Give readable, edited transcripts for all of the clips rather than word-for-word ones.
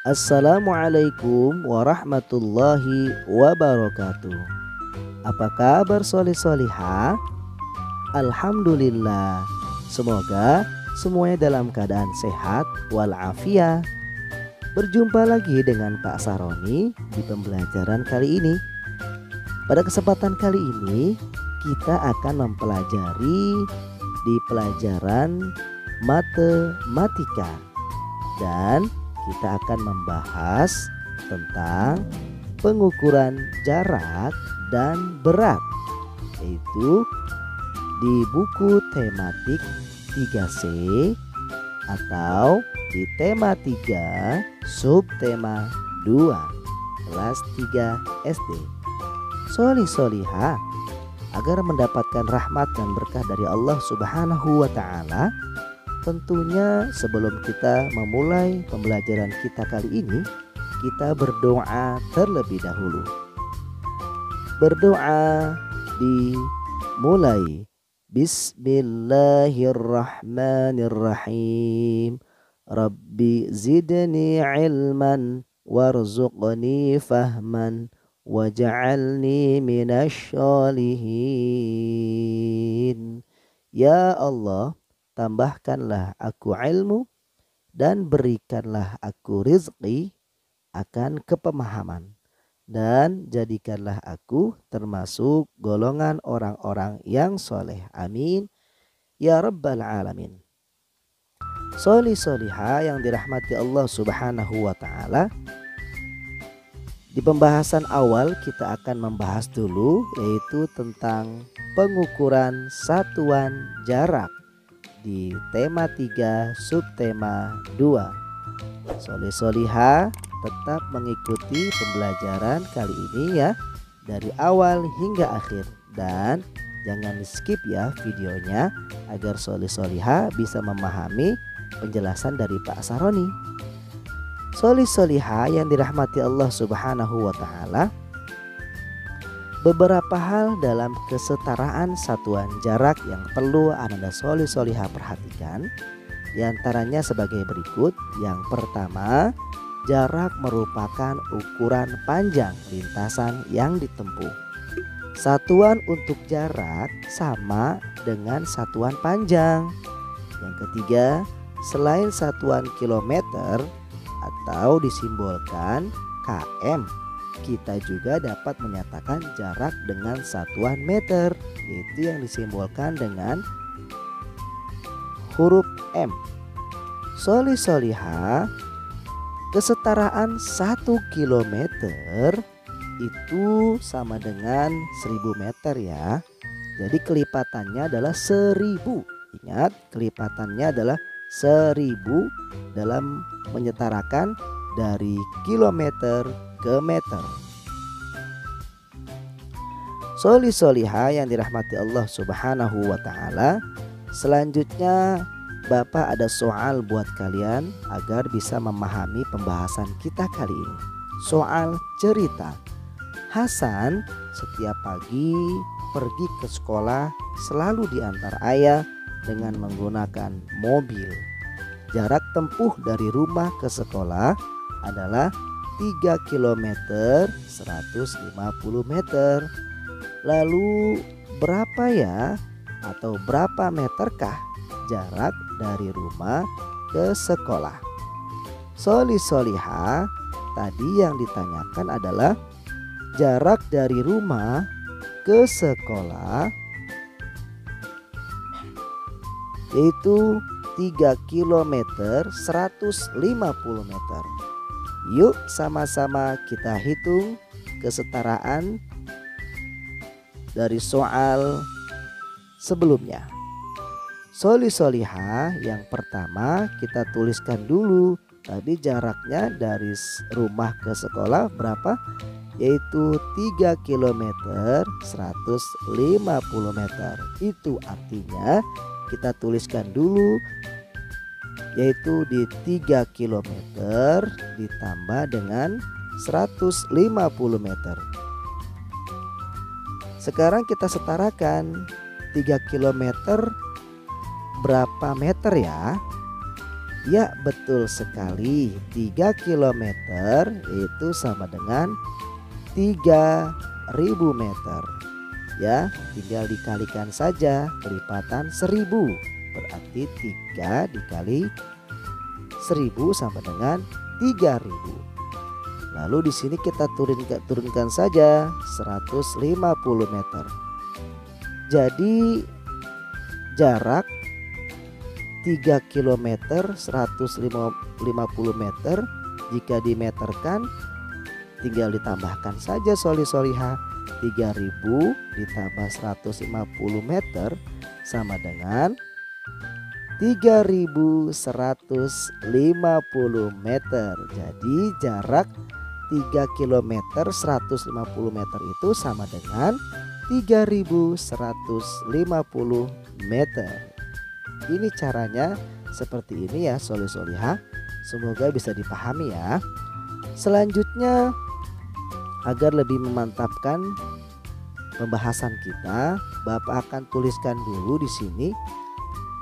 Assalamualaikum warahmatullahi wabarakatuh. Apa kabar solih-solihah? Alhamdulillah. Semoga semuanya dalam keadaan sehat walafiat. Berjumpa lagi dengan Pak Saroni di pembelajaran kali ini. Pada kesempatan kali ini kita akan mempelajari di pelajaran matematika dan kita akan membahas tentang pengukuran jarak dan berat, yaitu di buku tematik 3C atau di tema 3 subtema 2 kelas 3 SD. Solih-solihah, agar mendapatkan rahmat dan berkah dari Allah Subhanahu wa Ta'ala, tentunya sebelum kita memulai pembelajaran kita kali ini, kita berdoa terlebih dahulu. Berdoa dimulai. Bismillahirrahmanirrahim. Rabbi zidni ilman warzuqni fahman waj'alni minasy sholihin. Ya Allah, tambahkanlah aku ilmu dan berikanlah aku rizki akan kepemahaman, dan jadikanlah aku termasuk golongan orang-orang yang soleh. Amin ya rabbal alamin. Solih-solihah yang dirahmati Allah Subhanahu wa Ta'ala, di pembahasan awal kita akan membahas dulu yaitu tentang pengukuran satuan jarak di tema 3 subtema 2. Solih-solihah tetap mengikuti pembelajaran kali ini ya, dari awal hingga akhir, dan jangan di skip ya videonya agar solih-solihah bisa memahami penjelasan dari Pak Saroni. Solih-solihah yang dirahmati Allah Subhanahu wa Ta'ala, beberapa hal dalam kesetaraan satuan jarak yang perlu Anda solih-solihah perhatikan, diantaranya sebagai berikut. Yang pertama, jarak merupakan ukuran panjang lintasan yang ditempuh. Satuan untuk jarak sama dengan satuan panjang. Yang ketiga, selain satuan kilometer atau disimbolkan km, kita juga dapat menyatakan jarak dengan satuan meter, yaitu yang disimbolkan dengan huruf M. Solih-solihah, kesetaraan 1 kilometer itu sama dengan 1000 meter ya. Jadi kelipatannya adalah 1000. Ingat, kelipatannya adalah 1000 dalam menyetarakan dari kilometer ke meter. Solih-solihah yang dirahmati Allah Subhanahu wa Ta'ala, selanjutnya Bapak ada soal buat kalian agar bisa memahami pembahasan kita kali ini. Soal cerita. Hasan setiap pagi pergi ke sekolah selalu diantar ayah dengan menggunakan mobil. Jarak tempuh dari rumah ke sekolah adalah 3 km 150 meter. Lalu berapa ya atau berapa meterkah jarak dari rumah ke sekolah? Solih-solihah, tadi yang ditanyakan adalah jarak dari rumah ke sekolah yaitu 3 km 150 meter. Yuk sama-sama kita hitung kesetaraan dari soal sebelumnya. Solih-solihah, yang pertama kita tuliskan dulu tadi jaraknya dari rumah ke sekolah berapa, yaitu 3 km 150 meter. Itu artinya kita tuliskan dulu yaitu di 3 km ditambah dengan 150 meter. Sekarang kita setarakan 3 km berapa meter ya? Ya, betul sekali. 3 kilometer itu sama dengan 3.000 meter. Ya, tinggal dikalikan saja kelipatan 1000. Berarti 3 dikali 1000 sama dengan 3000. Lalu di sini kita turunkan saja 150 meter. Jadi jarak 3 km 150 meter jika dimeterkan tinggal ditambahkan saja soli-soliha. 3000 ditambah 150 meter sama dengan 3150 meter. Jadi jarak 3 km 150 meter itu sama dengan 3150 meter. Ini caranya seperti ini ya soli-soliha. Semoga bisa dipahami ya. Selanjutnya, agar lebih memantapkan pembahasan kita, Bapak akan tuliskan dulu di sini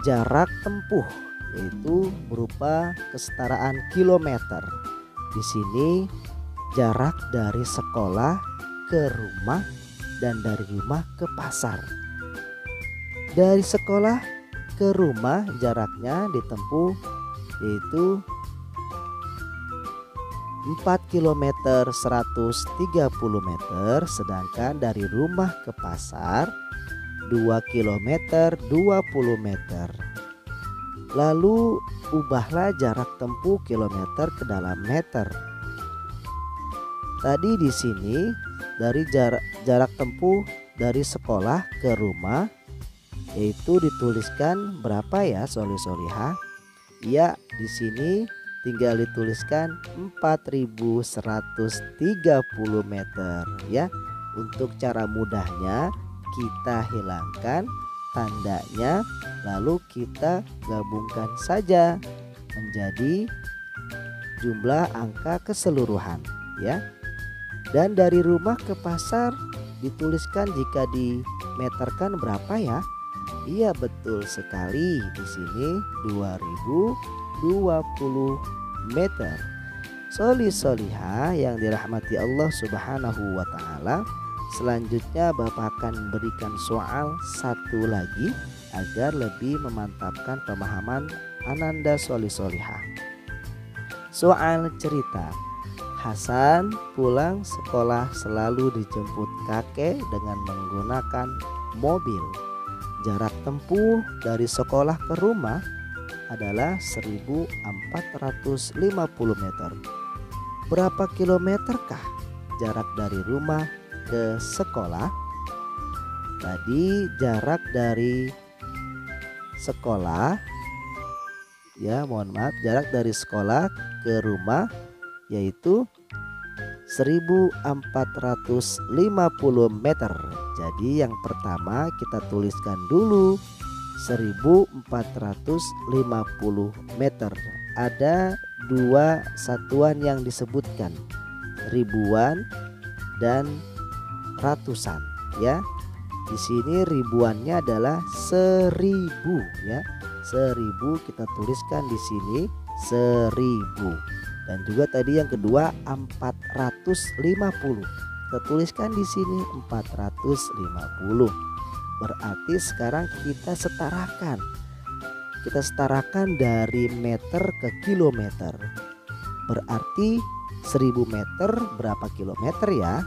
jarak tempuh, yaitu berupa kesetaraan kilometer. Di sini jarak dari sekolah ke rumah dan dari rumah ke pasar. Dari sekolah ke rumah jaraknya ditempuh yaitu 4 km 130 meter, sedangkan dari rumah ke pasar 2 km 20 meter. Lalu ubahlah jarak tempuh kilometer ke dalam meter. Tadi di sini dari jarak tempuh dari sekolah ke rumah yaitu dituliskan berapa ya soli-soliha? Ya, di sini tinggal dituliskan 4130 meter ya. Untuk cara mudahnya kita hilangkan tandanya, lalu kita gabungkan saja menjadi jumlah angka keseluruhan ya. Dan dari rumah ke pasar dituliskan jika dimeterkan berapa ya? Iya, betul sekali. Di sini 2020 meter. Soli-soliha yang dirahmati Allah Subhanahu wa taala. Selanjutnya Bapak akan berikan soal satu lagi agar lebih memantapkan pemahaman Ananda soli-soliha. Soal cerita. Hasan pulang sekolah selalu dijemput kakek dengan menggunakan mobil. Jarak tempuh dari sekolah ke rumah adalah 1450 meter. Berapa kilometerkah jarak dari rumah ke sekolah? Tadi jarak dari sekolah jarak dari sekolah ke rumah yaitu 1450 meter. Jadi yang pertama kita tuliskan dulu 1450 meter. Ada dua satuan yang disebutkan, ribuan dan ratusan ya. Di sini ribuannya adalah 1000 ya. 1000 kita tuliskan di sini 1000. Dan juga tadi yang kedua 450. Kita tuliskan di sini 450. Berarti sekarang kita setarakan. Kita setarakan dari meter ke kilometer. Berarti 1000 meter berapa kilometer ya?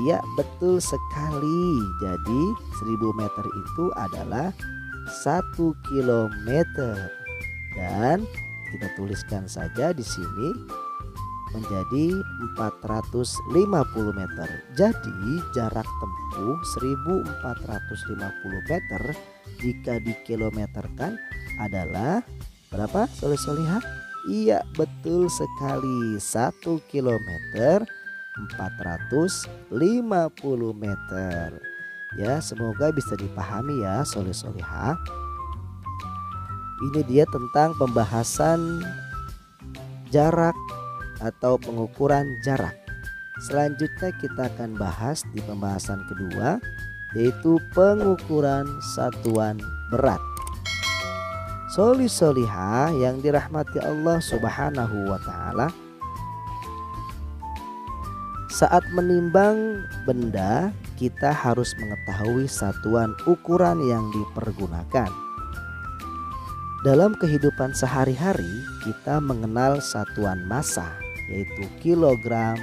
Iya, betul sekali. Jadi 1000 meter itu adalah 1 kilometer. Dan kita tuliskan saja di sini menjadi 450 meter. Jadi jarak tempuh 1450 meter jika dikilometerkan adalah berapa soli-soliha? Iya, betul sekali, 1 kilometer 450 meter. Ya, semoga bisa dipahami ya soli-soliha. Ini dia tentang pembahasan jarak atau pengukuran jarak. Selanjutnya kita akan bahas di pembahasan kedua, yaitu pengukuran satuan berat. Soli solihah yang dirahmati Allah Subhanahu wa ta'ala, saat menimbang benda kita harus mengetahui satuan ukuran yang dipergunakan. Dalam kehidupan sehari-hari kita mengenal satuan massa, yaitu kilogram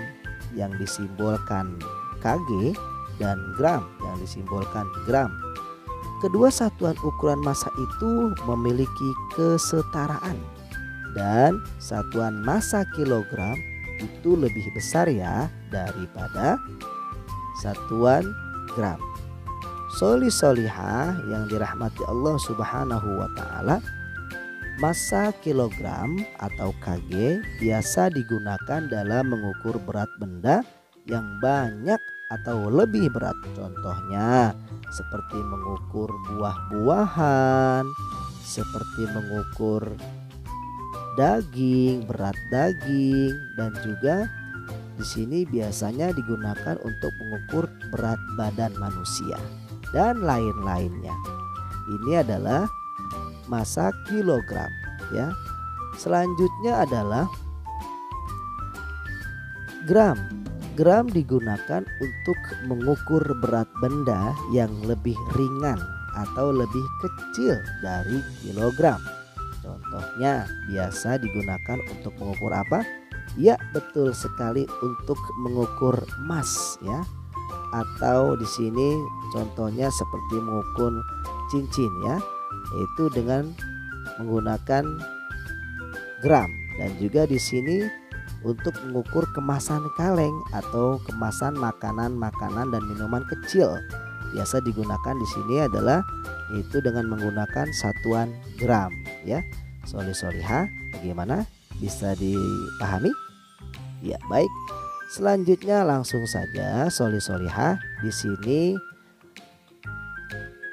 yang disimbolkan kg dan gram yang disimbolkan gram. Kedua satuan ukuran massa itu memiliki kesetaraan, dan satuan massa kilogram itu lebih besar ya daripada satuan gram. Soli solihah yang dirahmati Allah Subhanahu wa ta'ala, massa kilogram atau kg biasa digunakan dalam mengukur berat benda yang banyak atau lebih berat. Contohnya seperti mengukur buah-buahan, seperti mengukur daging, berat daging, dan juga di sini biasanya digunakan untuk mengukur berat badan manusia dan lain-lainnya. Ini adalah massa kilogram ya. Selanjutnya adalah gram. Gram digunakan untuk mengukur berat benda yang lebih ringan atau lebih kecil dari kilogram. Contohnya biasa digunakan untuk mengukur apa? Ya, betul sekali, untuk mengukur emas ya. Atau di sini contohnya seperti mengukur cincin ya, yaitu dengan menggunakan gram. Dan juga di sini untuk mengukur kemasan kaleng atau kemasan makanan dan minuman kecil, biasa digunakan di sini adalah itu dengan menggunakan satuan gram ya. Soli solihah bagaimana, bisa dipahami? Ya, baik. Selanjutnya langsung saja soli solihah. Di sini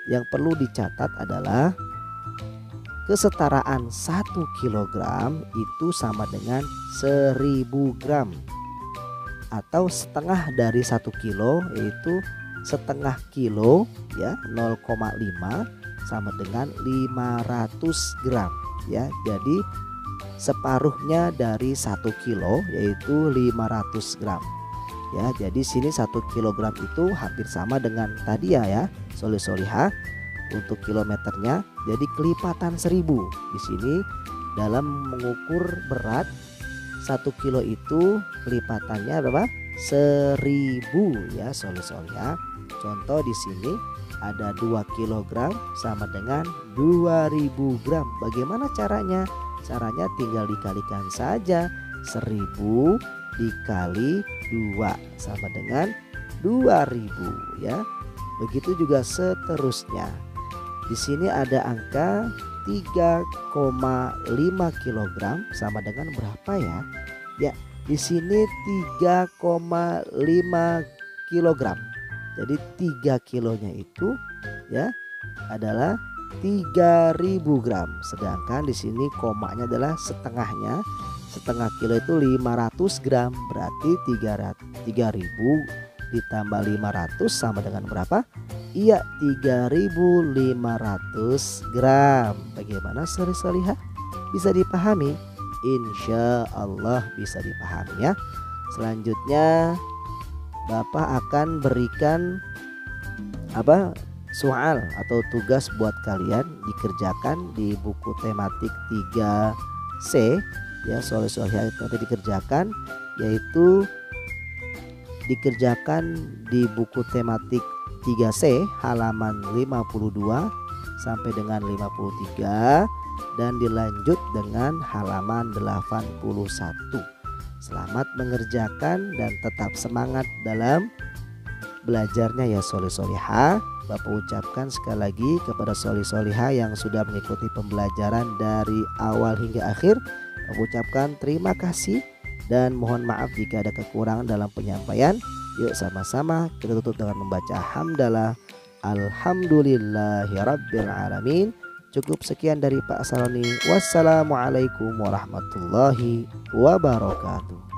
yang perlu dicatat adalah kesetaraan 1 kilogram itu sama dengan 1000 gram, atau setengah dari 1 kilo, yaitu setengah kilo ya, 0,5 sama dengan 500 gram ya. Jadi separuhnya dari 1 kilo yaitu 500 gram ya. Jadi sini 1 kilogram itu hampir sama dengan tadi ya soli solihah untuk kilometernya. Jadi kelipatan 1000 di sini dalam mengukur berat 1 kilo itu kelipatannya berapa? 1000 ya soli solihah. Contoh di sini ada 2 kilogram sama dengan 2000 gram. Bagaimana caranya? Caranya tinggal dikalikan saja, 1000 dikali 2 sama dengan 2000 ya. Begitu juga seterusnya. Di sini ada angka 3,5 kilogram sama dengan berapa ya? Ya, di sini 3,5 kilogram. Jadi 3 kilonya itu ya adalah 3000 gram. Sedangkan di sini komanya adalah setengahnya. Setengah kilo itu 500 gram. Berarti 3000 ditambah 500 sama dengan berapa? Iya, 3500 gram. Bagaimana soli solihah? Bisa dipahami? Insya Allah bisa dipahami ya. Selanjutnya Bapak akan berikan soal atau tugas buat kalian dikerjakan di buku tematik 3C ya. Soli solihah itu nanti dikerjakan, yaitu dikerjakan di buku tematik 3C halaman 52 sampai dengan 53 dan dilanjut dengan halaman 81. Selamat mengerjakan dan tetap semangat dalam belajarnya ya soli solihah. Bapak ucapkan sekali lagi kepada soli solihah yang sudah mengikuti pembelajaran dari awal hingga akhir. Bapak ucapkan terima kasih dan mohon maaf jika ada kekurangan dalam penyampaian. Yuk sama-sama kita tutup dengan membaca hamdalah. Alhamdulillahirabbil alamin. Cukup sekian dari Pak Saloni. Wassalamualaikum warahmatullahi wabarakatuh.